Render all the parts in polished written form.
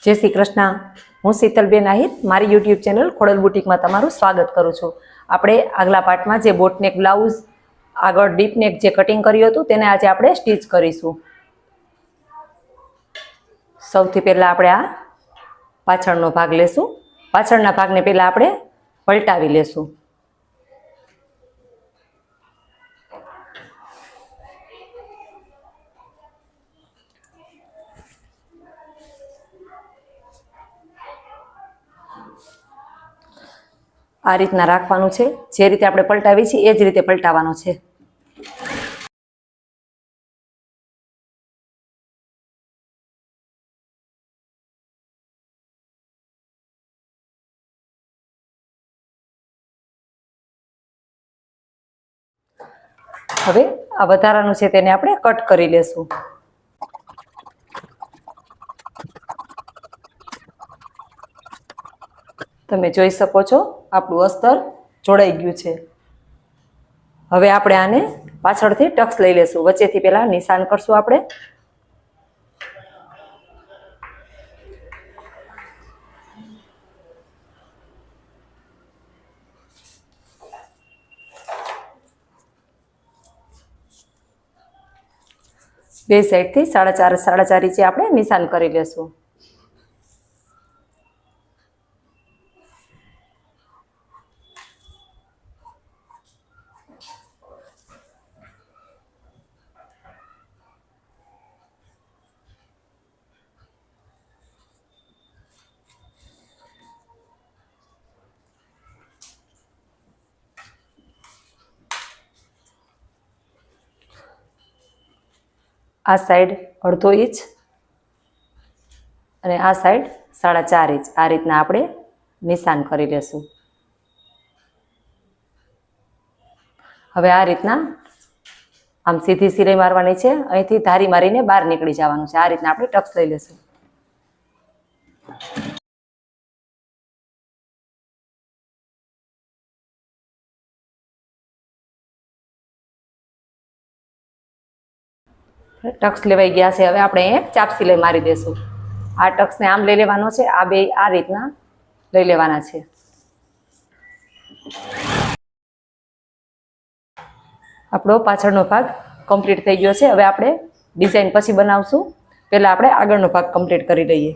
जय श्री कृष्ण। हूँ शीतलबेन आहिर मारी यूट्यूब चेनल खोडल बुटीक में तमारुं स्वागत करूँ छूं। आपणे आगला पार्ट में जे बोटनेक ब्लाउज आगळ डीपनेक जे कटिंग कर्युं हतुं तेने आज आपणे स्टीच करीशुं। सौथी पहेला आपणे आ पाछळनो भाग लेशुं। पाछळना भागने पहेला आपणे पलटावी लेशुं। आ रीतना राखवानुं छे। जे रीते आपणे पलटावी छीए ए ज रीते पलटावानो छे। हवे आ वधारानुं छे तेने आपणे कट करी लेशुं। तमे जोई शको छो आपणुं अस्तर जोड़ाई गयुं छे। हवे आपणे आने पाछळथी टक्स लई लेशुं। वच्चेथी पहेला निशान करशुं आपणे। बे साइड थी 4.5 इंचे आपणे निशान करी लेशुं। आ साइड 1/2 इंच अने आ साइड 4.5 इंच आ रीतना आपणे निशान करी लेशुं। हवे आ रीतना आम सीधी सिलाई मारवानी छे। અહીંથી धारी मारीने बहार નીકળી જવાનું છે। આ રીતના આપણે ટક્સ લઈ લેશું। टक्स लेवाई गया છે। હવે આપણે એક ચાપ સિલાઈ મારી દેશું। આ ટક્સને આમ લઈ લેવાનો છે। આ બે આ રીતના લઈ લેવાના છે। આપણો પાછળનો ભાગ કમ્પ્લીટ થઈ ગયો છે। હવે આપણે ડિઝાઇન પછી બનાવશું। પહેલા આપણે આગળનો ભાગ કમ્પ્લીટ કરી લઈએ।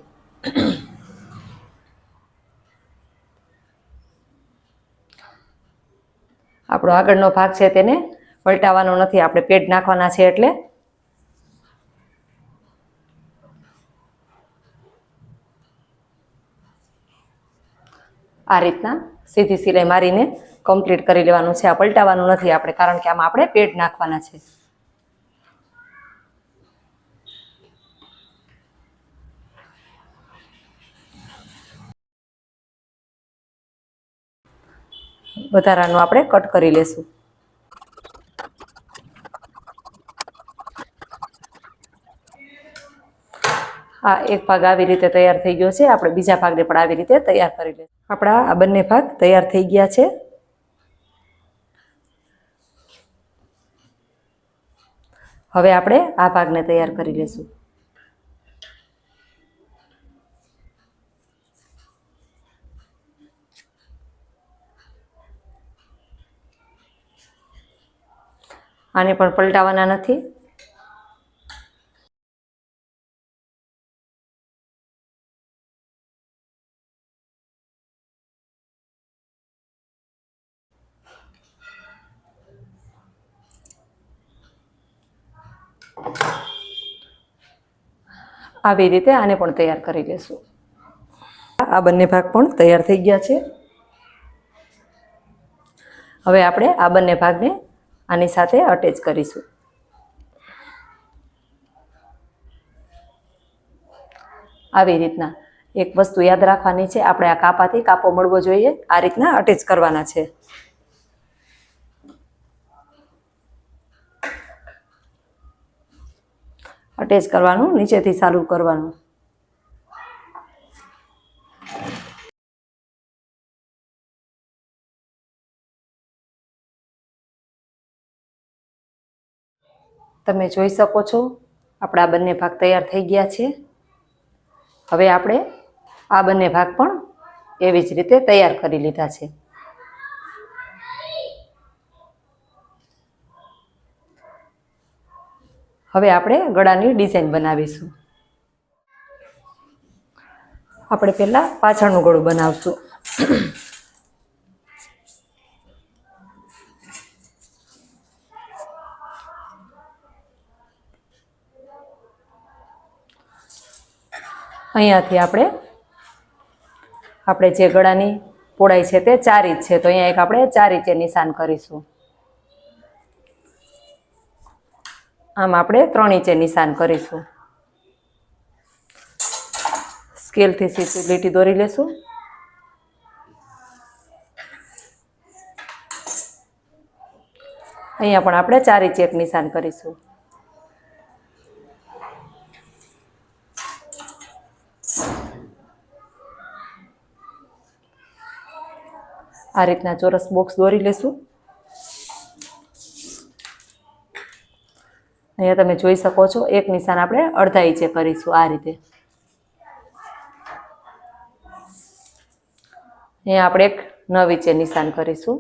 આપણો આગળનો ભાગ છે તેને પલટાવવાનો નથી। આપણે પેડ નાખવાના છે એટલે आ रीतना सीधी सिलाई मारीने कम्प्लीट करी लेवानुं छे। आ पलटावानुं नथी आपणे कारण के आमां आपणे पेड नाखवाना छे। वधारानुं आपणे कट करी लेशुं। आ एक भाग आवी रीते तैयार थई गयो छे। आपणे बीजा भागने पण आवी रीते तैयार करी लेशुं। आपणा आ बंने भाग तैयार थई गया छे। हवे आपणे आ भागने तैयार करी लेशुं। आने पण पलटावाना नथी। આવી રીતે આને પણ તૈયાર કરી લેશું। આ બંને ભાગ પણ તૈયાર થઈ ગયા છે। હવે આપણે આ બંને ભાગને આની સાથે અટેચ કરીશું। આવી રીતના એક વસ્તુ યાદ રાખવાની છે। આપણે આ કાપાથી કાપો મળવો જોઈએ। આ રીતના અટેચ કરવાના છે। अटेच करवानुं नीचेथी चालू करवानुं। तमे जोई शको छो आपणा बंने भाग तैयार थई गया छे। हवे आपणे આ બંને ભાગ પણ એવી જ રીતે તૈયાર કરી લીધા છે. હવે આપણે ગળાની ડિઝાઇન બનાવીશું. આપણે પહેલા પાછળનું ગળું બનાવશું. અહીંયાથી આપણે જે ગળાની પહોળાઈ છે તે 4 ઇંચ છે, તો અહીંયા એક આપણે 4 ઇંચે નિશાન કરીશું. આમ આપણે 3 ઇંચે નિશાન કરીશું. સ્કેલથી સીધી લીટી દોરી લેશું. અહીંયા પણ આપણે 4 ઇંચે એક નિશાન કરીશું. આ રીતના ચોરસ બોક્સ દોરી લેશું. અહીંયા તમે જોઈ શકો છો, એક નિશાન આપણે અડધા ઇંચે કરીશું. આ રીતે અહીંયા આપણે એક 9 ઇંચે નિશાન કરીશું.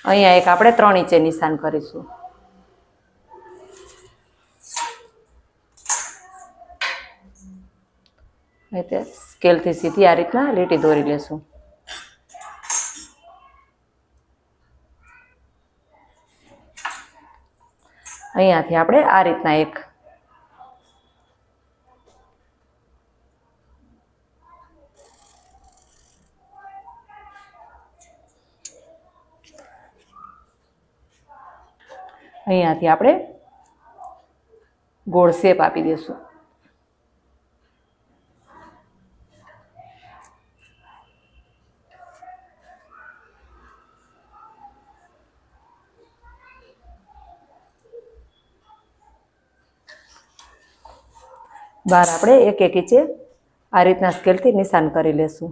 અહીંયા એક આપણે 3 ઇંચે નિશાન કરીશું. સ્કેલથી સીધી આ રીતના લીટી દોરી લેશું. અહીંયાથી આપણે આ રીતના એક ગોળ શેપ આપી દઈશું. બહાર આપણે 1-1 ઇંચે આ રીતના સ્કેલથી નિશાન કરી લેશું.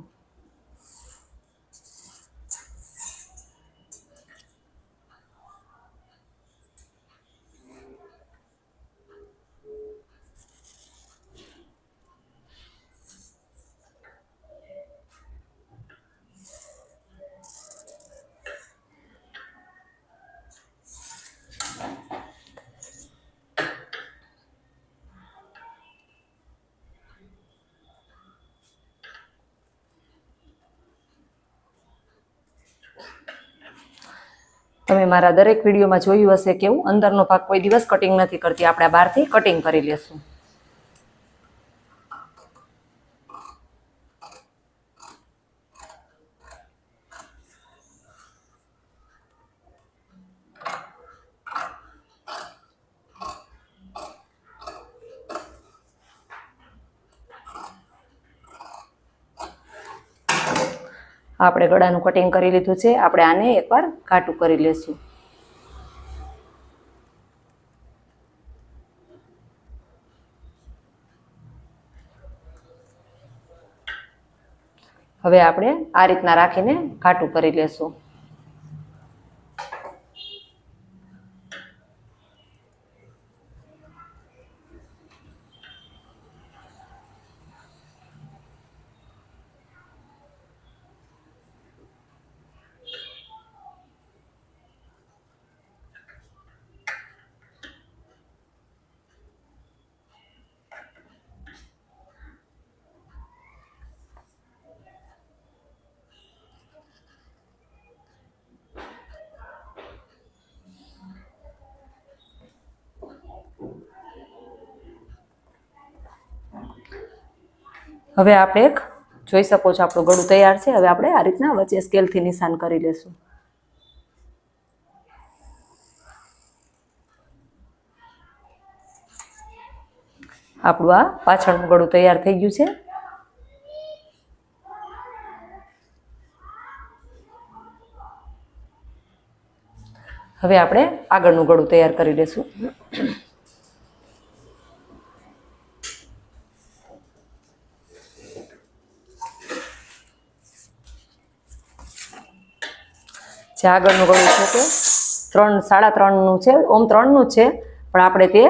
તમે મારા દરેક વિડીયોમાં જોયું હશે કે હું અંદરનો ભાગ કોઈ દિવસ કટિંગ નથી કરતી. આપણે બહારથી કટિંગ કરી લેશું. આપણે ગળાનું કટિંગ કરી લીધું છે. આપણે આને એકવાર ઘાટું કરી લેશું. હવે આપણે આ રીતના રાખીને ઘાટું કરી લેશું. હવે આપણે એક જોઈ શકો છો, આપણું ગળું તૈયાર છે. હવે આપણે આ રીતના વચ્ચે સ્કેલથી નિશાન કરી લેશું. આપણું આ પાછળનું ગળું તૈયાર થઈ ગયું છે. હવે આપણે આગળનું ગળું તૈયાર કરી લેશું. જે આગળનું ગળું છે તે 3-3.5 નું છે. ઓમ 3 નું છે, પણ આપણે તે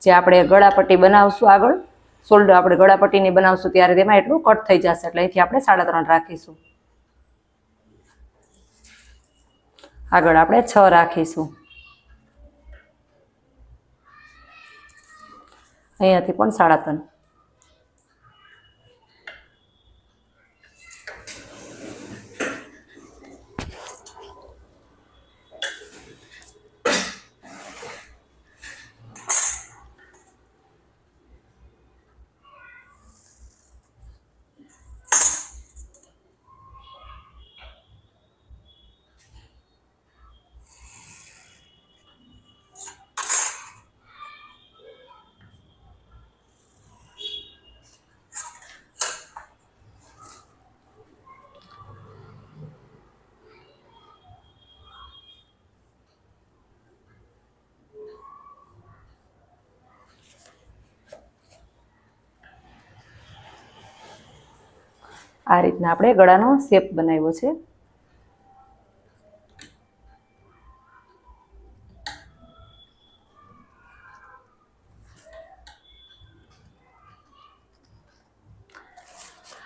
જે આપણે ગળાપટ્ટી બનાવશું આગળ શોલ્ડર આપણે ગળાપટ્ટીની બનાવશું ત્યારે તેમાં એટલું કટ થઈ જશે, એટલે અહીંથી આપણે 3.5 રાખીશું. આગળ આપણે 6 રાખીશું. અહીંયાથી પણ 3.5. આ રીતના આપણે ગળાનો શેપ બનાવ્યો છે.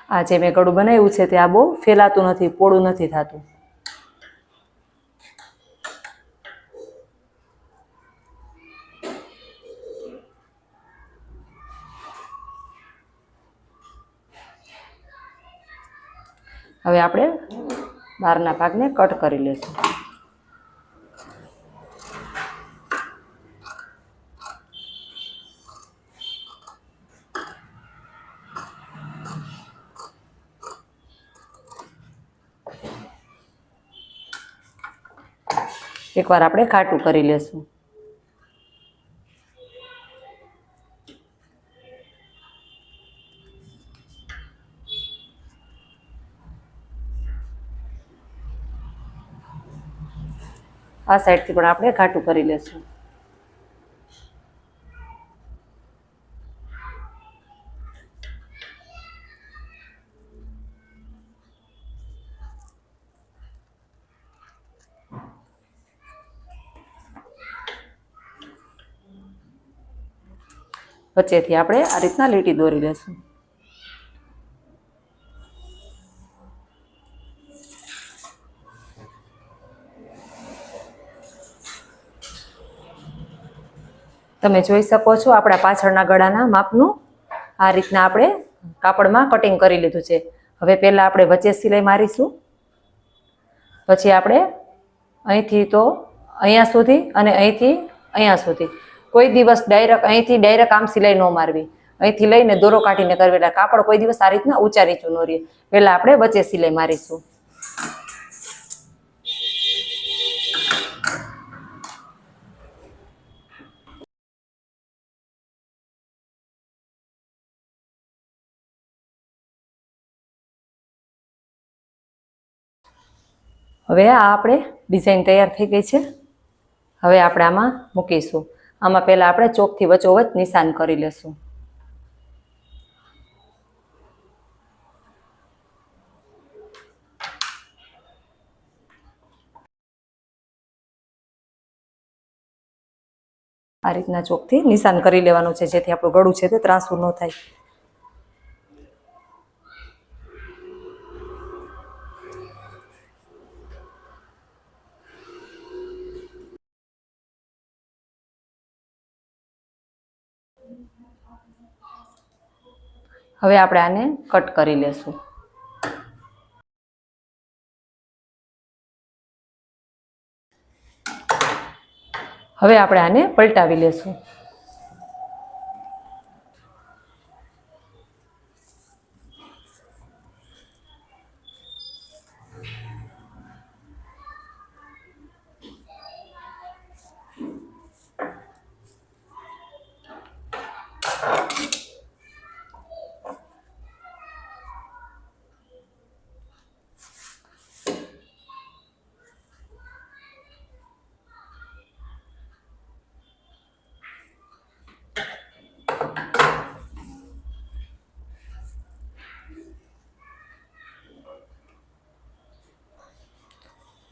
આ જે મેં ગળું બનાવ્યું છે તે આ બહુ ફેલાતું નથી, પોળું નથી થતું. હવે આપણે બહારના ભાગને કટ કરી લઈશું. એકવાર આપણે ઘાટું કરી લેશું. આ સાઈડથી પણ આપણે ઘાટું કરી લેશું. વચ્ચેથી આપણે આ રીતના લીટી દોરી લેશું. તમે જોઈ શકો છો આપણા પાછળના ગળાના માપનું આ રીતના આપણે કાપડમાં કટિંગ કરી લીધું છે. હવે પહેલાં આપણે વચ્ચે સિલાઈ મારીશું, પછી આપણે અહીંથી તો અહીંયા સુધી અને અહીંથી અહીંયા સુધી. કોઈ દિવસ અહીંથી ડાયરેક્ટ આમ સિલાઈ ન મારવી, અહીંથી લઈને દોરો કાઢીને કરવી, એટલે કાપડ કોઈ દિવસ આ રીતના ઊંચા નીચું ન રહે. પહેલાં આપણે વચ્ચે સિલાઈ મારીશું. હવે આ આપણે ડિઝાઇન તૈયાર થઈ ગઈ છે. હવે આપણે આમાં મૂકીશું. આમાં પહેલાં આપણે ચોકથી વચ્ચોવચ નિશાન કરી લેશું. આ રીતના ચોકથી નિશાન કરી લેવાનું છે, જેથી આપણું ગળું છે તે ત્રાંસું ન થાય. હવે આપણે આને કટ કરી લેશું. હવે આપણે આને પલટાવી લેશું.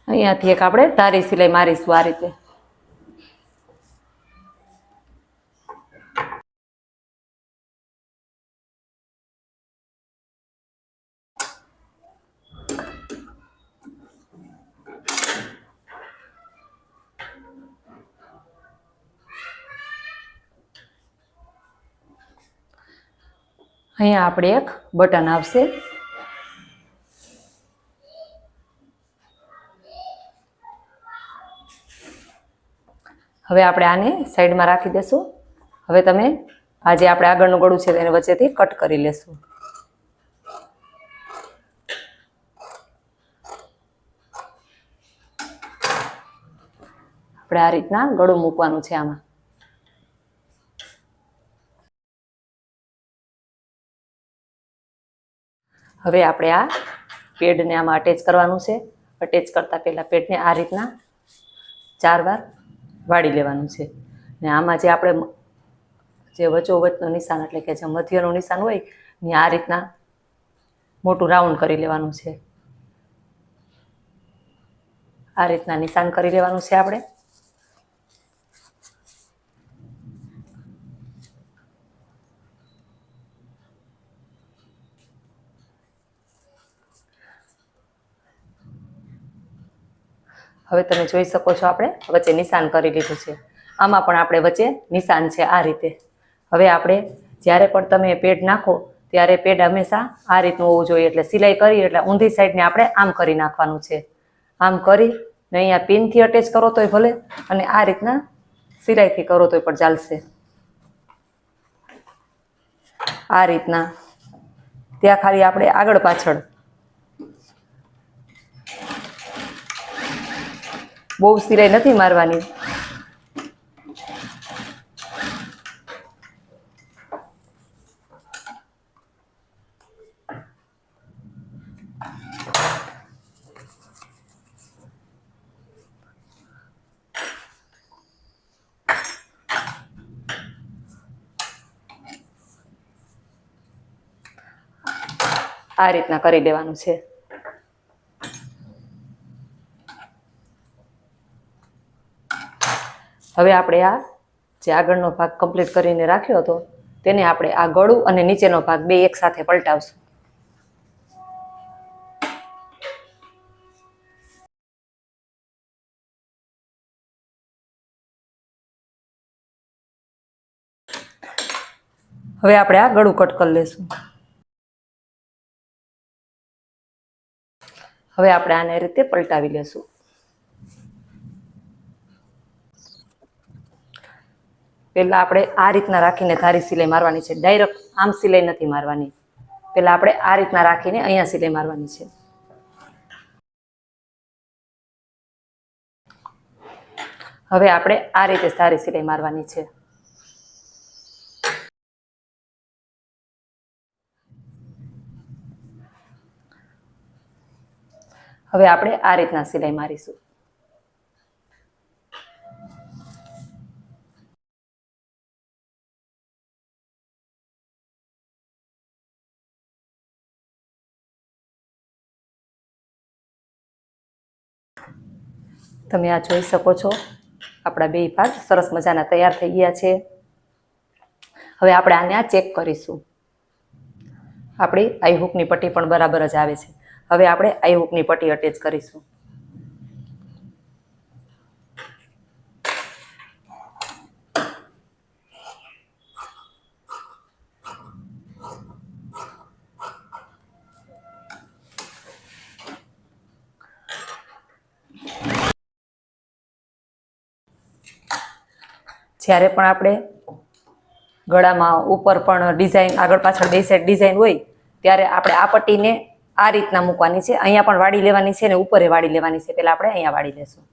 અહીંયાથી એક આપણે ધારી સિલાઈ મારીશું આ રીતે. અહીંયા આપણે એક બટન આવશે. હવે આપણે આને સાઈડમાં રાખી દેશું. હવે તમે આ જે આપણે આગળનું ગળું છે તેને વચ્ચેથી કટ કરી લેશું. આપણે આ રીતના ગળું મૂકવાનું છે આમાં. હવે આપણે આ પેડને આમાં અટેચ કરવાનું છે. અટેચ કરતા પહેલા પેડને આ રીતના 4 વાર વાળી લેવાનું છે. ને આમાં જે આપણે જે વચ્ચોવચનું નિશાન એટલે કે જે મધ્યનું નિશાન હોય ને આ રીતના મોટું રાઉન્ડ કરી લેવાનું છે. આ રીતના નિશાન કરી લેવાનું છે આપણે. હવે તમે જોઈ શકો છો આપણે વચ્ચે નિશાન કરી લીધું છે. આમાં પણ આપણે વચ્ચે નિશાન છે આ રીતે. હવે આપણે જ્યારે પણ તમે પેડ નાખો ત્યારે પેડ હંમેશા આ રીતનું હોવું જોઈએ. એટલે સિલાઈ કરી એટલે ઊંધી સાઈડને આપણે આમ કરી નાખવાનું છે. આમ કરી ને અહીંયા પિનથી અટેચ કરો તોય ભલે અને આ રીતના સિલાઈથી કરો તોય પણ ચાલશે. આ રીતના ત્યાં ખાલી આપણે આગળ પાછળ બહુ સિલાઈ નથી મારવાની. આ રીતના કરી દેવાનું છે. હવે આપણે આ જે આગળનો ભાગ કમ્પ્લીટ કરીને રાખ્યો હતો તેને આપણે આ ગળું અને નીચેનો ભાગ બે એક સાથે પલટાવશું. હવે આપણે આ ગળું કટ કરી લેશું. હવે આપણે આને રીતે પલટાવી લેશું. પહેલા આપણે આ રીતના રાખીને ધારી સિલાઈ મારવાની છે. ડાયરેક્ટ આમ સિલાઈ નથી મારવાની. પહેલા આપણે આ રીતના રાખીને અહીંયા સિલાઈ મારવાની છે. હવે આપણે આ રીતે ધારી સિલાઈ મારવાની છે. હવે આપણે આ રીતના સિલાઈ મારીશું. તમે આ જોઈ શકો છો આપણા બે ભાગ સરસ મજાના તૈયાર થઈ ગયા છે. હવે આપણે આને આ ચેક કરીશું. આપણી આઈ હૂકની પટ્ટી પણ બરાબર જ આવે છે. હવે આપણે આઈ હૂકની પટ્ટી અટેચ કરીશું. જ્યારે પણ આપણે ગળામાં ઉપર પણ ડિઝાઇન આગળ પાછળ બે સાઈડ ડિઝાઇન હોય ત્યારે આપણે આ પટ્ટીને આ રીતના મૂકવાની છે. અહીંયા પણ વાળી લેવાની છે અને ઉપરે વાળી લેવાની છે. પહેલા આપણે અહીંયા વાળી લેશું.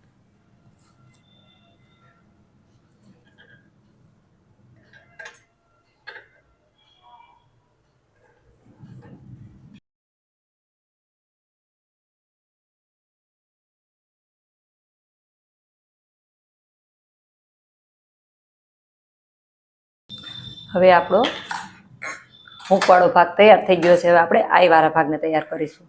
હવે આપણો હૂંકવાળો ભાગ તૈયાર થઈ ગયો છે. હવે આપણે આઈ વાળા ભાગને તૈયાર કરીશું.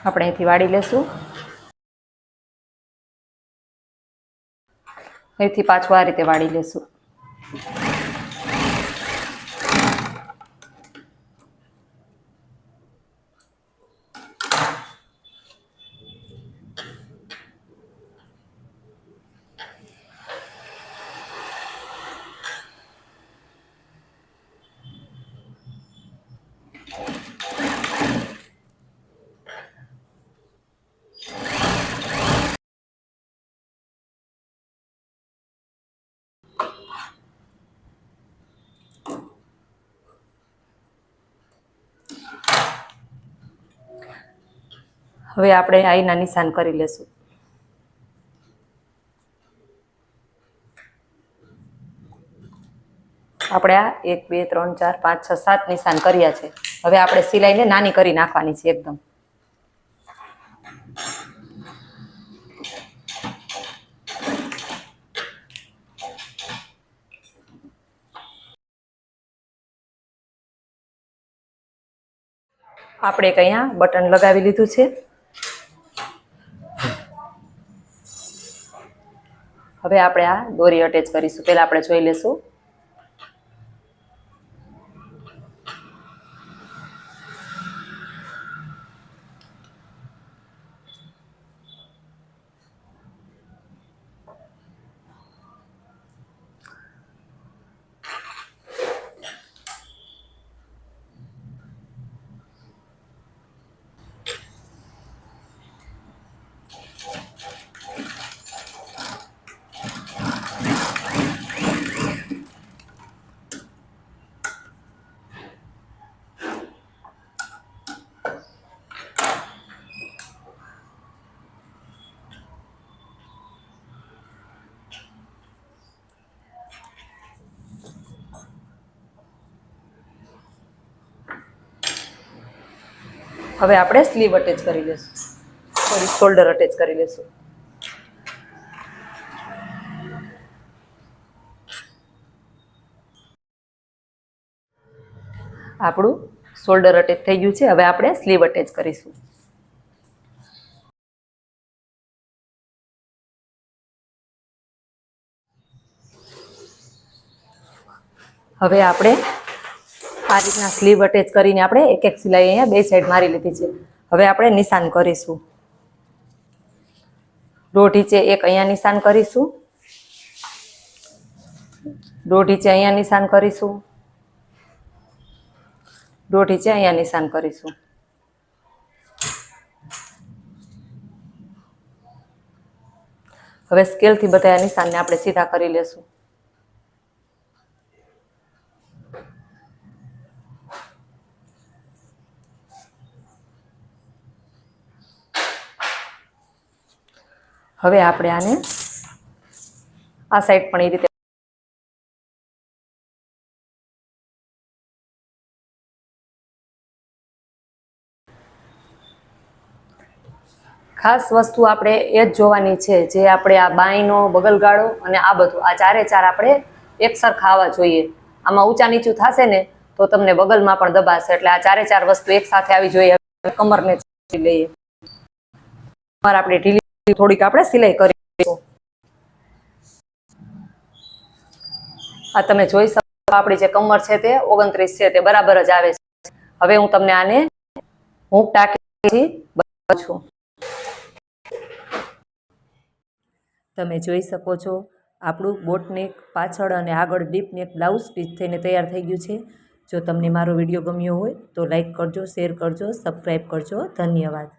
આપણે અહીંથી વાળી લેશું. અહીંથી પાછું આ રીતે વાળી લેશું. હવે આપણે આઈના નિશાન કરી લેશું. આપણે આ 1 2 3 4 5 6 7 નિશાન કર્યા છે. હવે આપણે સિલાઈને નાની કરી નાખવાની છે એકદમ. આપણે અહીંયા બટન લગાવી લીધું છે. હવે આપણે આ દોરી અટેચ કરીશું. પહેલા આપણે જોઈ લેશું. હવે આપણે સ્લીવ અટેચ કરી લેશું. સોરી, શોલ્ડર અટેચ કરી લેશું. આપણું શોલ્ડર અટેચ થઈ ગયું છે. હવે આપણે સ્લીવ અટેચ કરીશું. હવે આપણે આ રીતના સ્લીવ અટેચ કરીને આપણે એક એક સિલાઈ અહીંયા બે સાઈડ મારી લીધી છે. હવે આપણે નિશાન કરીશું. દોઢ ઇંચે એક અહીંયા નિશાન કરીશું. દોઢ ઇંચે અહીંયા નિશાન કરીશું. દોઢ ઇંચે અહીંયા નિશાન કરીશું. હવે સ્કેલથી બધા નિશાનને આપણે સીધા કરી લેશું. હવે આપણે આને આ સાઈડ પણ એ રીતે ખાસ વસ્તુ આપણે એ જ જોવાની છે જે આપણે આ બાંયનો બગલગાળો અને આ બધું આ ચારે ચાર આપણે એક સરખા આવવા જોઈએ. આમાં ઊંચા નીચું થશે ને તો તમને બગલમાં પણ દબાશે. એટલે આ ચારે ચાર વસ્તુ એક સાથે આવી જોઈએ. કમરને લઈએ. કમર આપણે ઢીલી થોડીક આપણે સિલાઈ કરીશું. આ તમે જોઈ શકો આપણી જે કમર છે તે 29 છે તે બરાબર જ આવે છે. હવે હું તમને આને હૂક ટાંકી બતાવું છું. તમે જોઈ શકો છો આપણું બોટનેક પાછળ અને આગળ ડીપ નેક બ્લાઉઝ સ્ટીચ થઈને તૈયાર થઈ ગયું છે. જો તમને મારો વિડીયો ગમ્યો હોય તો લાઈક કરજો, શેર કરજો, સબસ્ક્રાઈબ કરજો. ધન્યવાદ.